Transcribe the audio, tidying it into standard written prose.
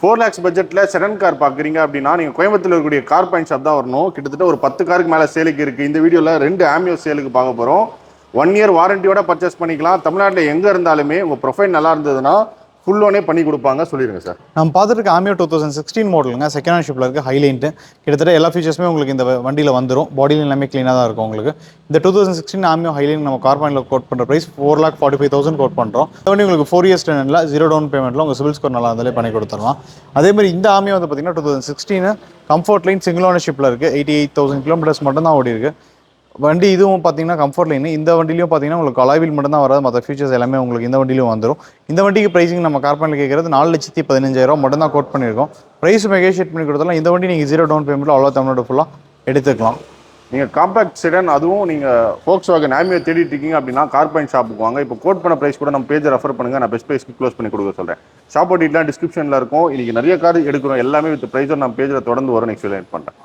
4 lakhs பட்ஜெட்டில் second car பார்க்குறீங்க அப்படின்னா நீங்கள் கோயம்புத்தூர் இருக்கக்கூடிய கார் பாயிண்ட் ஷாப் தான் வரணும். கிட்டத்தட்ட ஒரு 10 காருக்கு மேலே சேலுக்கு இருக்குது. இந்த வீடியோவில் 2 ஆமியோ சேலுக்கு பார்க்க போகிறோம். 1 year வாரண்டியோட பர்ச்சேஸ் பண்ணிக்கலாம். தமிழ்நாட்டில் எங்கே இருந்தாலுமே உங்கள் ப்ரொஃபைல் நல்லா இருந்ததுன்னா ஃபுல் லோனே பண்ணி கொடுப்பாங்க. சொல்லிடுங்க சார். நம்ம பார்த்துட்டு இருக்க ஆமியோ 2016 மாடலுங்க. செகண்ட் ஹேண்ட் இருக்குது. ஹைலைன்ட்டு கிட்டத்தட்ட எல்லா ஃபீச்சர்ஸுமே உங்களுக்கு இந்த வண்டியில் வந்துடும். பாடியில் எல்லாமே க்ளீனாக தான் இருக்கும் உங்களுக்கு. இந்த 2016 ஆமியோ ஹைலைன் நம்ம கார் பாயிண்டில் கோட் பண்ணுற ப்ரைஸ் 4,45,000 கோட் பண்ணுறோம். இந்த வண்டி உங்களுக்கு 4 years டென்னில் 0 டவுன் பேமெண்ட்டில் உங்கள் சிவில் ஸ்கோர் நல்லா இருந்தாலே பண்ணி கொடுத்துடலாம். அதேமாதிரி இந்த ஆமியோ வந்து பார்த்தீங்கன்னா 2016 கம்ஃபர்ட் லைன் சிங்கிள் ஓனர்ஷிப்பில் இருக்குது. 88,000 கிலோமீட்டர்ஸ் மட்டும் தான் ஓடி இருக்குது வண்டி. இதுவும் பார்த்தீங்கன்னா கம்ஃபர்ட் லைன். இந்த வண்டிலையும் பார்த்தீங்கன்னா உங்களுக்கு அலாய்வில் மட்டும் தான் வராது. மற்ற ஃபீச்சர்ஸ் எல்லாமே உங்களுக்கு இந்த வண்டியிலும் வந்துடும். இந்த வண்டிக்கு ப்ரைஸிங் நம்ம கார் பாயிண்டில் கேட்குறது 4,15,000 மட்டும் தான் கோட் பண்ணியிருக்கோம். ப்ரைஸ் நெகோஷியேட் பண்ணி கொடுத்தாலும் இந்த வண்டி நீங்கள் 0 டவுன் பேமெண்ட்டில் அவ்வளோ தமிழ்நாடு ஃபுல்லாக எடுத்துக்கலாம். நீங்கள் காம்பேக்ட் செடன் அதுவும் நீங்கள் Volkswagen ஆமியோ தேடிட்டு இருக்கீங்க அப்படின்னா கார் பாயிண்ட் ஷாப்புக்கு வாங்க. இப்போ கோட் பண்ண ப்ரைஸ் கூட நம்ம பேஜை ரெஃபர் பண்ணுங்கள். நான் பெஸ்ட் ப்ரைஸ்க்கு க்ளோஸ் பண்ணி கொடுக்க சொல்கிறேன். ஷாப் டீட்டெயிலாக டிஸ்கிரிப்ஷனில் இருக்கும். இன்றைக்கி நிறைய கார் எடுக்கிறோம். எல்லாமே வித் ப்ரைஸும் நம்ம பேஜில் தொடர்ந்து வரும். நெக்ஸ்ட் எக்ஸ்பிளைன் பண்ணுறேன்.